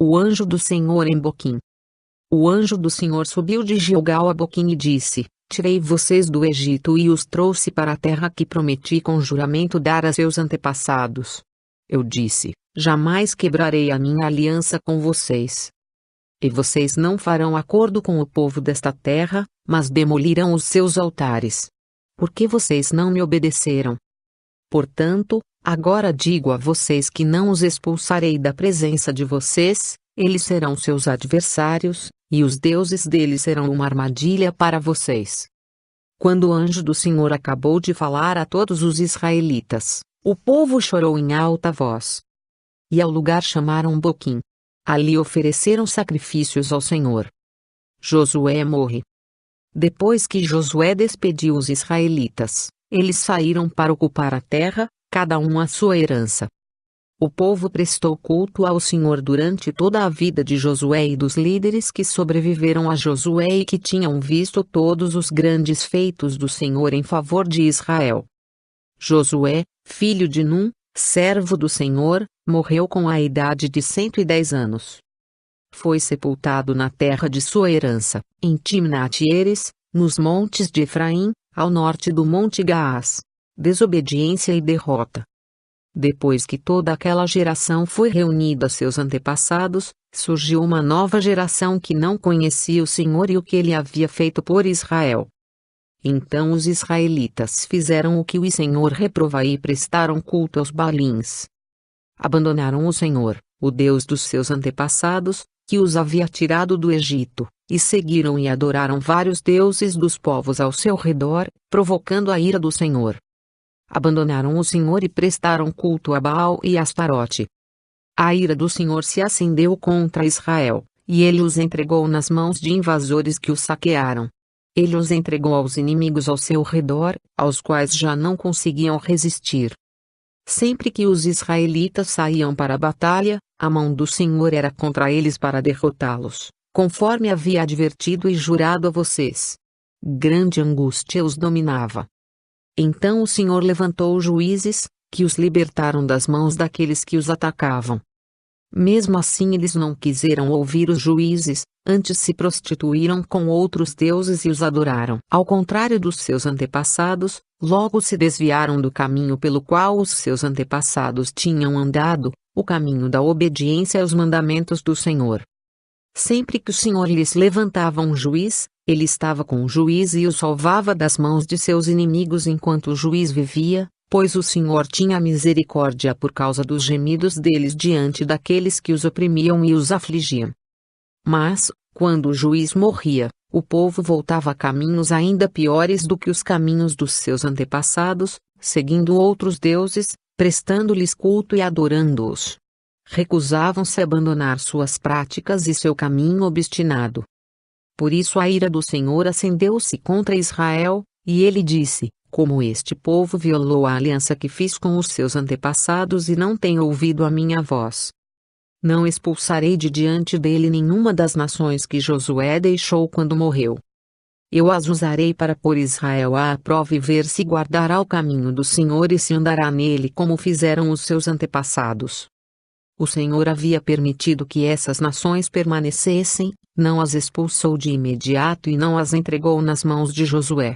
O anjo do Senhor em Boquim. O anjo do Senhor subiu de Gilgal a Boquim e disse: Tirei vocês do Egito e os trouxe para a terra que prometi com juramento dar a seus antepassados. Eu disse: Jamais quebrarei a minha aliança com vocês. E vocês não farão acordo com o povo desta terra, mas demolirão os seus altares. Porque vocês não me obedeceram. Portanto, agora digo a vocês que não os expulsarei da presença de vocês, eles serão seus adversários, e os deuses deles serão uma armadilha para vocês. Quando o anjo do Senhor acabou de falar a todos os israelitas, o povo chorou em alta voz. E ao lugar chamaram Boquim. Ali ofereceram sacrifícios ao Senhor. Josué morre. Depois que Josué despediu os israelitas, eles saíram para ocupar a terra, cada um a sua herança. O povo prestou culto ao Senhor durante toda a vida de Josué e dos líderes que sobreviveram a Josué e que tinham visto todos os grandes feitos do Senhor em favor de Israel. Josué, filho de Num, servo do Senhor, morreu com a idade de 110 anos. Foi sepultado na terra de sua herança, em Timnat-Heres, nos montes de Efraim, ao norte do Monte Gaás. Desobediência e derrota. Depois que toda aquela geração foi reunida a seus antepassados, surgiu uma nova geração que não conhecia o Senhor e o que ele havia feito por Israel. Então os israelitas fizeram o que o Senhor reprova e prestaram culto aos Baalins. Abandonaram o Senhor, o Deus dos seus antepassados, que os havia tirado do Egito, e seguiram e adoraram vários deuses dos povos ao seu redor, provocando a ira do Senhor. Abandonaram o Senhor e prestaram culto a Baal e Astarote. A ira do Senhor se acendeu contra Israel, e ele os entregou nas mãos de invasores que os saquearam. Ele os entregou aos inimigos ao seu redor, aos quais já não conseguiam resistir. Sempre que os israelitas saíam para a batalha, a mão do Senhor era contra eles para derrotá-los, conforme havia advertido e jurado a vocês. Grande angústia os dominava. Então o Senhor levantou juízes, que os libertaram das mãos daqueles que os atacavam. Mesmo assim eles não quiseram ouvir os juízes, antes se prostituíram com outros deuses e os adoraram. Ao contrário dos seus antepassados, logo se desviaram do caminho pelo qual os seus antepassados tinham andado, o caminho da obediência aos mandamentos do Senhor. Sempre que o Senhor lhes levantava um juiz, ele estava com o juiz e o salvava das mãos de seus inimigos enquanto o juiz vivia, pois o Senhor tinha misericórdia por causa dos gemidos deles diante daqueles que os oprimiam e os afligiam. Mas, quando o juiz morria, o povo voltava a caminhos ainda piores do que os caminhos dos seus antepassados, seguindo outros deuses, prestando-lhes culto e adorando-os. Recusavam-se a abandonar suas práticas e seu caminho obstinado. Por isso a ira do Senhor acendeu-se contra Israel, e ele disse: Como este povo violou a aliança que fiz com os seus antepassados e não tem ouvido a minha voz. Não expulsarei de diante dele nenhuma das nações que Josué deixou quando morreu. Eu as usarei para pôr Israel à prova e ver se guardará o caminho do Senhor e se andará nele como fizeram os seus antepassados. O Senhor havia permitido que essas nações permanecessem, não as expulsou de imediato e não as entregou nas mãos de Josué.